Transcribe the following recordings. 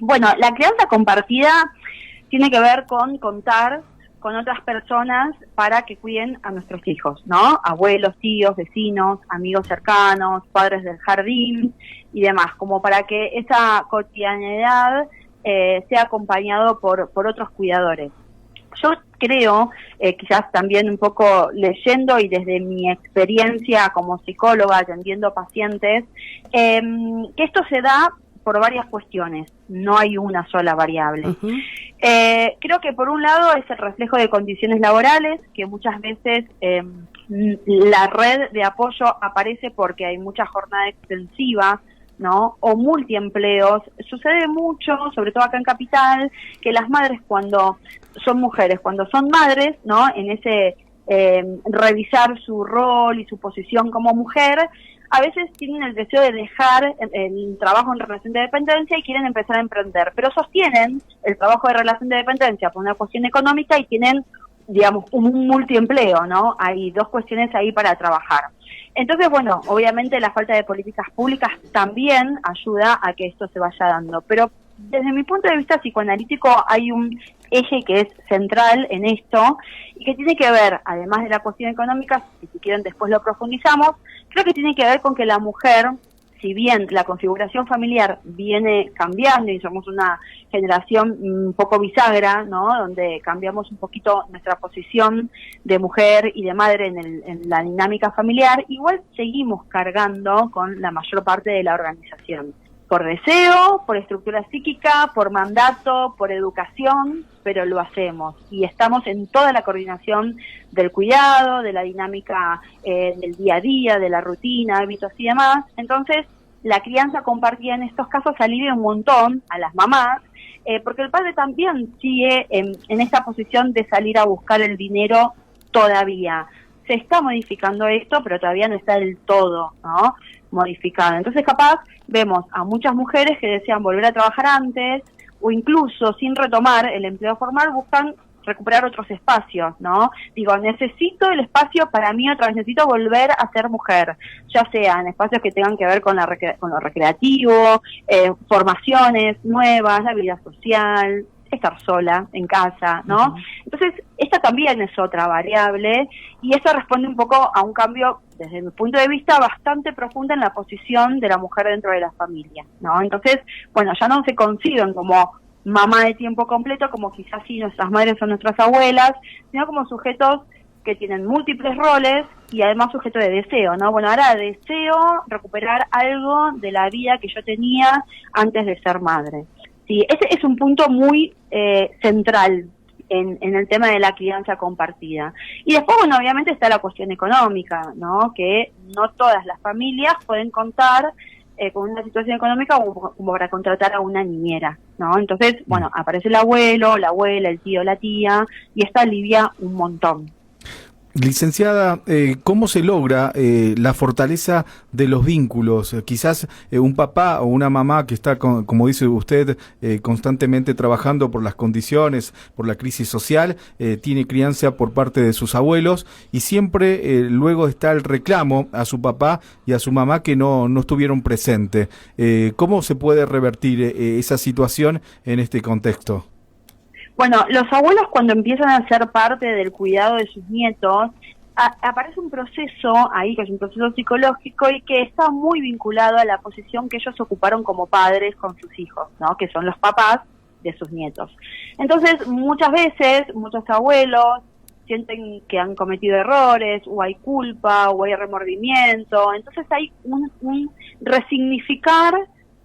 Bueno, la crianza compartida tiene que ver con contar con otras personas para que cuiden a nuestros hijos, ¿no? Abuelos, tíos, vecinos, amigos cercanos, padres del jardín y demás, como para que esa cotidianidad sea acompañado por otros cuidadores. Yo creo, quizás también un poco leyendo y desde mi experiencia como psicóloga atendiendo pacientes, que esto se da por varias cuestiones, no hay una sola variable. Uh-huh. Creo que por un lado es el reflejo de condiciones laborales, que muchas veces la red de apoyo aparece porque hay mucha jornada extensiva, ¿no? O multiempleos. Sucede mucho, sobre todo acá en Capital, que las madres cuando son mujeres, cuando son madres, ¿no? En ese revisar su rol y su posición como mujer, a veces tienen el deseo de dejar el trabajo en relación de dependencia y quieren empezar a emprender, pero sostienen el trabajo de relación de dependencia por una cuestión económica y tienen, digamos, un multiempleo, ¿no? Hay dos cuestiones ahí para trabajar. Entonces, bueno, obviamente la falta de políticas públicas también ayuda a que esto se vaya dando, pero desde mi punto de vista psicoanalítico hay un eje que es central en esto y que tiene que ver, además de la cuestión económica, si quieren después lo profundizamos, creo que tiene que ver con que la mujer, si bien la configuración familiar viene cambiando y somos una generación un poco bisagra, ¿no? Donde cambiamos un poquito nuestra posición de mujer y de madre en la dinámica familiar, igual seguimos cargando con la mayor parte de la organización. Por deseo, por estructura psíquica, por mandato, por educación, pero lo hacemos. Y estamos en toda la coordinación del cuidado, de la dinámica del día a día, de la rutina, hábitos y demás. Entonces, la crianza compartida en estos casos alivia un montón a las mamás, porque el padre también sigue en esta posición de salir a buscar el dinero todavía. Se está modificando esto, pero todavía no está del todo, ¿no? Modificado. Entonces, capaz, vemos a muchas mujeres que desean volver a trabajar antes, o incluso sin retomar el empleo formal, buscan recuperar otros espacios, ¿no? Digo, necesito el espacio para mí otra vez, necesito volver a ser mujer, ya sea en espacios que tengan que ver con lo recreativo, formaciones nuevas, la vida social, estar sola en casa, ¿no? Uh-huh. Entonces, esta también es otra variable y eso responde un poco a un cambio, desde mi punto de vista, bastante profundo en la posición de la mujer dentro de la familia, ¿no? Entonces, bueno, ya no se conciben como mamá de tiempo completo, como quizás sí nuestras madres o nuestras abuelas, sino como sujetos que tienen múltiples roles y además sujeto de deseo, ¿no? Bueno, ahora deseo recuperar algo de la vida que yo tenía antes de ser madre. Sí, ese es un punto muy central en el tema de la crianza compartida. Y después, bueno, obviamente está la cuestión económica, ¿no? Que no todas las familias pueden contar con una situación económica como para contratar a una niñera, ¿no? Entonces, bueno, aparece el abuelo, la abuela, el tío, la tía, y esto alivia un montón. Licenciada, ¿cómo se logra la fortaleza de los vínculos? Quizás un papá o una mamá que está, como dice usted, constantemente trabajando por las condiciones, por la crisis social, tiene crianza por parte de sus abuelos y siempre luego está el reclamo a su papá y a su mamá que no estuvieron presentes. ¿Cómo se puede revertir esa situación en este contexto? Bueno, los abuelos cuando empiezan a ser parte del cuidado de sus nietos, aparece un proceso ahí, que es un proceso psicológico y que está muy vinculado a la posición que ellos ocuparon como padres con sus hijos, ¿no? Que son los papás de sus nietos. Entonces, muchas veces, muchos abuelos sienten que han cometido errores, o hay culpa, o hay remordimiento. Entonces hay un resignificar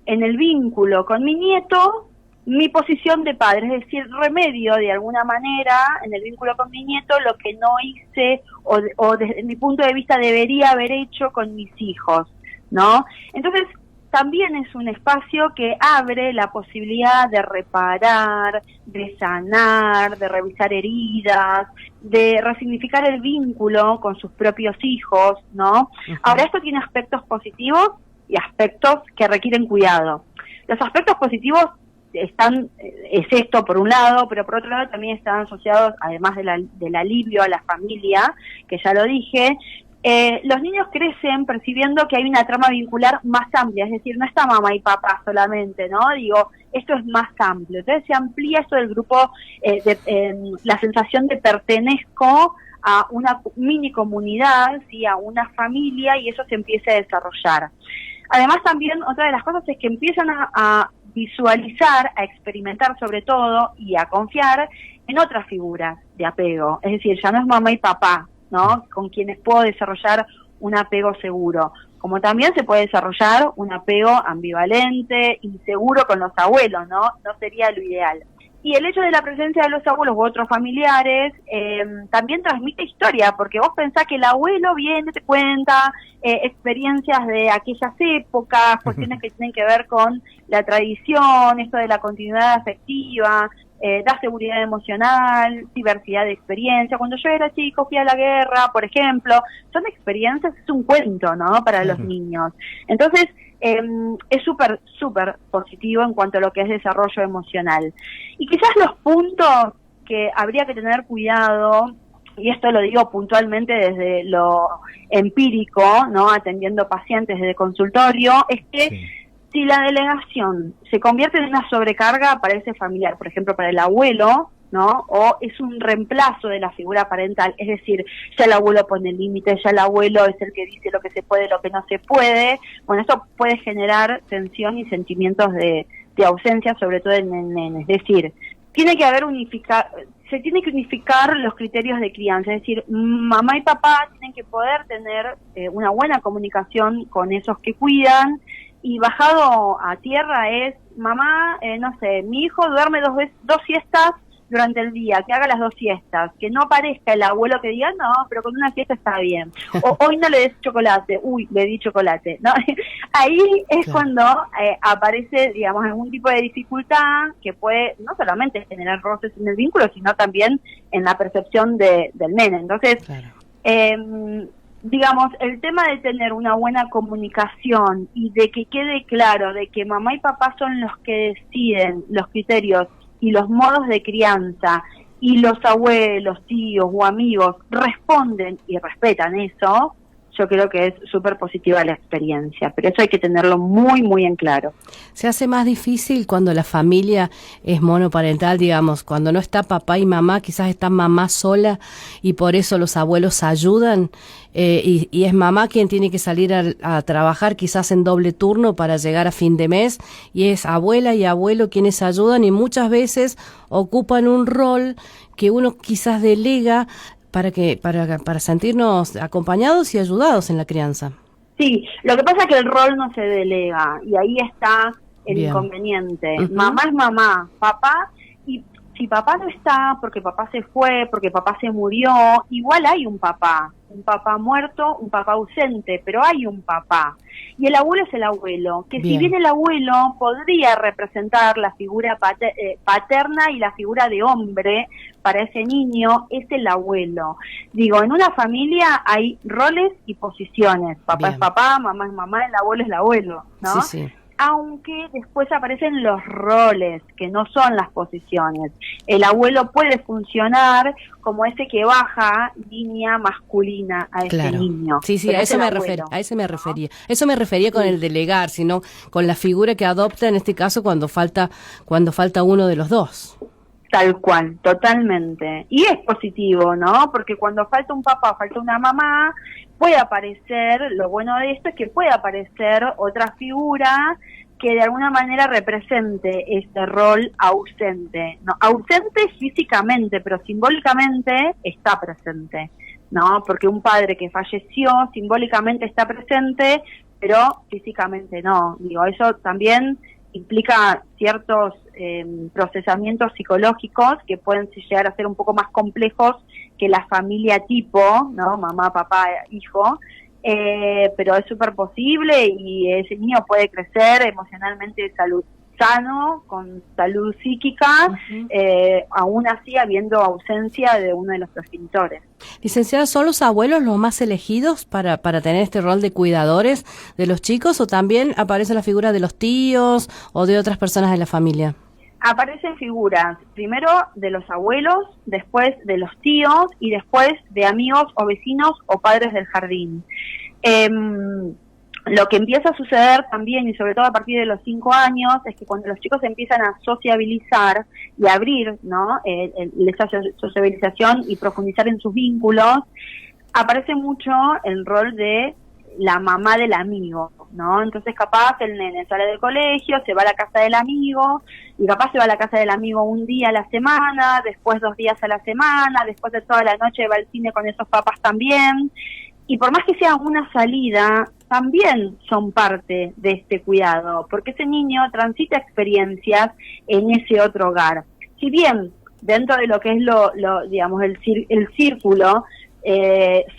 en el vínculo con mi nieto, mi posición de padre, es decir, remedio de alguna manera en el vínculo con mi nieto lo que no hice o desde mi punto de vista debería haber hecho con mis hijos, ¿no? Entonces, también es un espacio que abre la posibilidad de reparar, de sanar, de revisar heridas, de resignificar el vínculo con sus propios hijos, ¿no? Uh-huh. Ahora, esto tiene aspectos positivos y aspectos que requieren cuidado. Los aspectos positivos es esto por un lado, pero por otro lado también están asociados, además del alivio a la familia, que ya lo dije, los niños crecen percibiendo que hay una trama vincular más amplia, es decir, no está mamá y papá solamente, ¿no? Digo, esto es más amplio. Entonces se amplía esto del grupo, la sensación de pertenezco a una mini comunidad, ¿sí? A una familia, y eso se empieza a desarrollar. Además también otra de las cosas es que empiezan a visualizar, a experimentar sobre todo y a confiar en otras figuras de apego. Es decir, ya no es mamá y papá, ¿no? Con quienes puedo desarrollar un apego seguro. Como también se puede desarrollar un apego ambivalente, inseguro con los abuelos, ¿no? No sería lo ideal. Y el hecho de la presencia de los abuelos u otros familiares también transmite historia, porque vos pensás que el abuelo viene, te cuenta experiencias de aquellas épocas, cuestiones que tienen que ver con la tradición, esto de la continuidad afectiva, da seguridad emocional, diversidad de experiencia. Cuando yo era chico fui a la guerra, por ejemplo, son experiencias, es un cuento, ¿no? Para los niños. Entonces, es súper positivo en cuanto a lo que es desarrollo emocional. Y quizás los puntos que habría que tener cuidado, y esto lo digo puntualmente desde lo empírico, ¿no? Atendiendo pacientes desde consultorio, es que si la delegación se convierte en una sobrecarga para ese familiar, por ejemplo para el abuelo, ¿no? O es un reemplazo de la figura parental, es decir, ya el abuelo pone límites, ya el abuelo es el que dice lo que se puede, lo que no se puede. Bueno, esto puede generar tensión y sentimientos de ausencia, sobre todo en el nene. Es decir, se tiene que unificar los criterios de crianza, es decir, mamá y papá tienen que poder tener una buena comunicación con esos que cuidan, y bajado a tierra es, mamá, no sé, mi hijo duerme dos siestas durante el día, que haga las 2 siestas, que no aparezca el abuelo que diga, no, pero con una siesta está bien, o hoy no le des chocolate, uy, le di chocolate, ¿no? Ahí es cuando aparece, digamos, algún tipo de dificultad que puede no solamente generar roces en el vínculo, sino también en la percepción del nene. Entonces, digamos, el tema de tener una buena comunicación y de que quede claro de que mamá y papá son los que deciden los criterios y los modos de crianza, y los abuelos, tíos o amigos responden y respetan eso, yo creo que es súper positiva la experiencia, pero eso hay que tenerlo muy, muy en claro. Se hace más difícil cuando la familia es monoparental, digamos, cuando no está papá y mamá, quizás está mamá sola y por eso los abuelos ayudan, y es mamá quien tiene que salir a trabajar quizás en doble turno para llegar a fin de mes, y es abuela y abuelo quienes ayudan, y muchas veces ocupan un rol que uno quizás delega para sentirnos acompañados y ayudados en la crianza. Sí, lo que pasa es que el rol no se delega, y ahí está el inconveniente. Mamá es mamá, papá, y si papá no está, porque papá se fue, porque papá se murió, igual hay un papá muerto, un papá ausente, pero hay un papá. Y el abuelo es el abuelo, que si bien el abuelo podría representar la figura paterna y la figura de hombre para ese niño, es el abuelo. Digo, en una familia hay roles y posiciones. Papá es papá, mamá es mamá, el abuelo es el abuelo, ¿no? Sí. Aunque después aparecen los roles, que no son las posiciones. El abuelo puede funcionar como ese que baja línea masculina a ese niño. Sí, a eso me refería. Eso me refería con el delegar, sino con la figura que adopta en este caso cuando falta uno de los dos. Tal cual, totalmente. Y es positivo, ¿no? Porque cuando falta un papá, falta una mamá, puede aparecer, lo bueno de esto es que puede aparecer otra figura que de alguna manera represente este rol ausente, ¿no? Ausente físicamente, pero simbólicamente está presente, ¿no? Porque un padre que falleció simbólicamente está presente, pero físicamente no. Digo, eso también implica ciertos procesamientos psicológicos que pueden llegar a ser un poco más complejos que la familia tipo, ¿no? Mamá, papá, hijo, pero es súper posible, y ese niño puede crecer emocionalmente sano, con salud psíquica, aún así habiendo ausencia de uno de los progenitores. Licenciada, ¿son los abuelos los más elegidos para tener este rol de cuidadores de los chicos, o también aparece la figura de los tíos o de otras personas de la familia? aparecen figuras, primero de los abuelos, después de los tíos y después de amigos o vecinos o padres del jardín. Lo que empieza a suceder también, y sobre todo a partir de los 5 años, es que cuando los chicos empiezan a sociabilizar y a abrir, ¿no? Esa sociabilización y profundizar en sus vínculos, aparece mucho el rol de la mamá del amigo, ¿no? Entonces capaz el nene sale del colegio, se va a la casa del amigo, y capaz se va a la casa del amigo un día a la semana, después 2 días a la semana, después de toda la noche va al cine con esos papás también, y por más que sea una salida, también son parte de este cuidado, porque ese niño transita experiencias en ese otro hogar. Si bien dentro de lo que es digamos, el círculo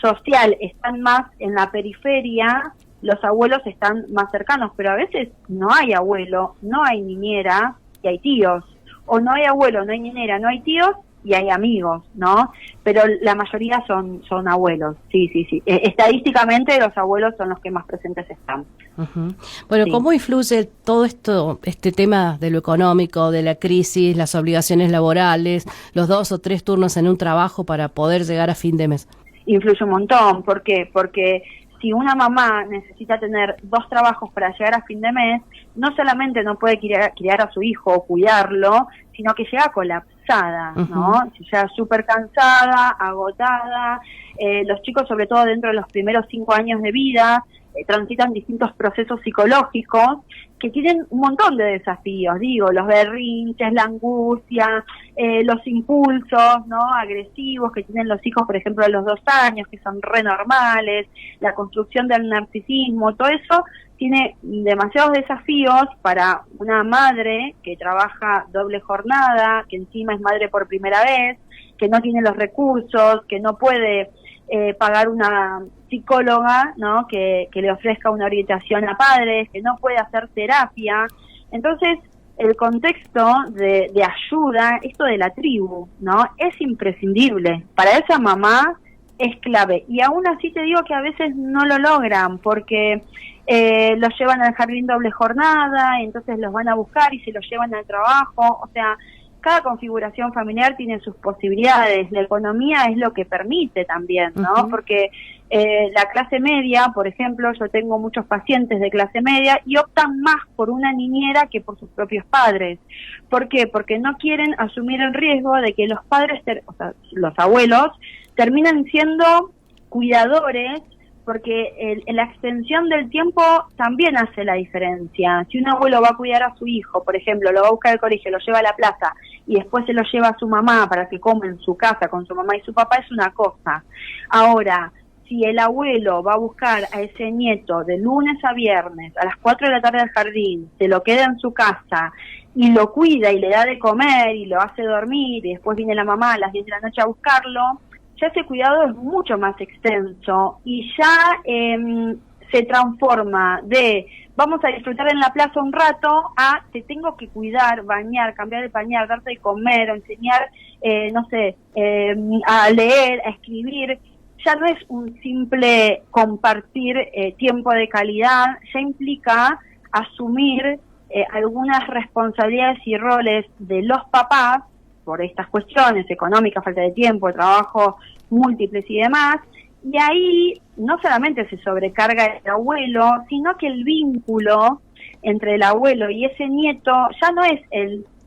social están más en la periferia, los abuelos están más cercanos, pero a veces no hay abuelo, no hay niñera y hay tíos, o no hay abuelo, no hay niñera, no hay tíos y hay amigos, ¿no? Pero la mayoría son abuelos, sí. Estadísticamente los abuelos son los que más presentes están. Uh-huh. Bueno, sí. ¿Cómo influye todo este tema de lo económico, de la crisis, las obligaciones laborales, los 2 o 3 turnos en un trabajo para poder llegar a fin de mes? Influye un montón. ¿Por qué? Porque si una mamá necesita tener 2 trabajos para llegar a fin de mes, no solamente no puede criar a su hijo o cuidarlo, sino que llega colapsada, ¿no? Uh-huh. Llega súper cansada, agotada. Los chicos, sobre todo dentro de los primeros 5 años de vida, transitan distintos procesos psicológicos que tienen un montón de desafíos, los berrinches, la angustia, los impulsos, ¿no? Agresivos que tienen los hijos, por ejemplo, a los 2 años, que son re normales, la construcción del narcisismo, todo eso tiene demasiados desafíos para una madre que trabaja doble jornada, que encima es madre por primera vez, que no tiene los recursos, que no puede pagar una psicóloga, ¿no? Que le ofrezca una orientación a padres, que no puede hacer terapia. Entonces, el contexto de ayuda, esto de la tribu, ¿no? Es imprescindible. Para esa mamá es clave. Y aún así te digo que a veces no lo logran, porque los llevan al jardín doble jornada, entonces los van a buscar y se los llevan al trabajo. O sea, cada configuración familiar tiene sus posibilidades, la economía es lo que permite también, ¿no? Uh-huh. Porque la clase media, por ejemplo, yo tengo muchos pacientes de clase media y optan más por una niñera que por sus propios padres. ¿Por qué? Porque no quieren asumir el riesgo de que los padres, los abuelos, terminan siendo cuidadores, porque la extensión del tiempo también hace la diferencia. Si un abuelo va a cuidar a su hijo, por ejemplo, lo va a buscar al colegio, lo lleva a la plaza y después se lo lleva a su mamá para que coma en su casa con su mamá y su papá, es una cosa. Ahora, si el abuelo va a buscar a ese nieto de lunes a viernes a las 4 de la tarde al jardín, se lo queda en su casa y lo cuida y le da de comer y lo hace dormir y después viene la mamá a las 10 de la noche a buscarlo, ya ese cuidado es mucho más extenso y ya se transforma de vamos a disfrutar en la plaza un rato a te tengo que cuidar, bañar, cambiar de pañal, darte de comer, enseñar, a leer, a escribir. Ya no es un simple compartir tiempo de calidad, ya implica asumir algunas responsabilidades y roles de los papás por estas cuestiones económicas, falta de tiempo, trabajo múltiples y demás, y ahí no solamente se sobrecarga el abuelo, sino que el vínculo entre el abuelo y ese nieto ya no es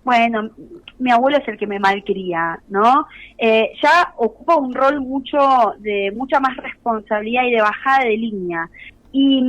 bueno, mi abuelo es el que me malcría, ¿no? Ya ocupa un rol mucha más responsabilidad y de bajada de línea. Y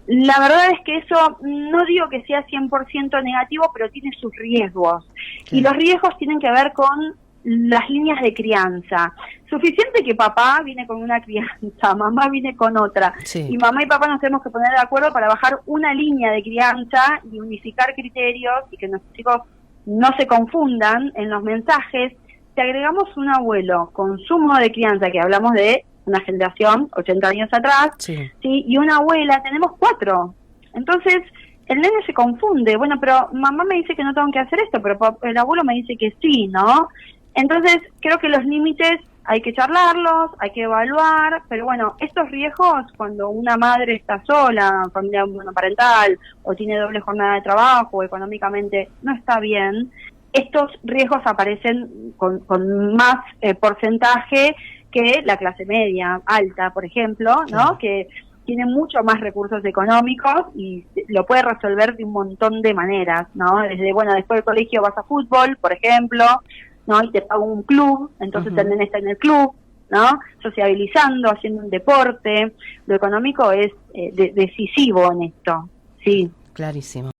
la verdad es que eso no digo que sea 100% negativo, pero tiene sus riesgos. Sí. Y los riesgos tienen que ver con las líneas de crianza. Suficiente que papá viene con una crianza, mamá viene con otra. Sí. Y mamá y papá nos tenemos que poner de acuerdo para bajar una línea de crianza y unificar criterios y que nuestros chicos no se confundan en los mensajes. Si agregamos un abuelo con su modo de crianza, que hablamos de una generación, 80 años atrás, sí, y una abuela, tenemos 4. Entonces, el nene se confunde. Bueno, pero mamá me dice que no tengo que hacer esto, pero el abuelo me dice que sí, ¿no? Entonces, creo que los límites hay que charlarlos, hay que evaluar, pero bueno, estos riesgos, cuando una madre está sola, familia monoparental, o tiene doble jornada de trabajo, o económicamente no está bien, estos riesgos aparecen con más porcentaje que la clase media, alta, por ejemplo, ¿no? Que tiene mucho más recursos económicos y lo puede resolver de un montón de maneras, ¿no? Desde, bueno, después del colegio vas a fútbol, por ejemplo, ¿no? Y te paga un club, entonces el nene está en el club, ¿no? Sociabilizando, haciendo un deporte. Lo económico es decisivo en esto, sí. Clarísimo.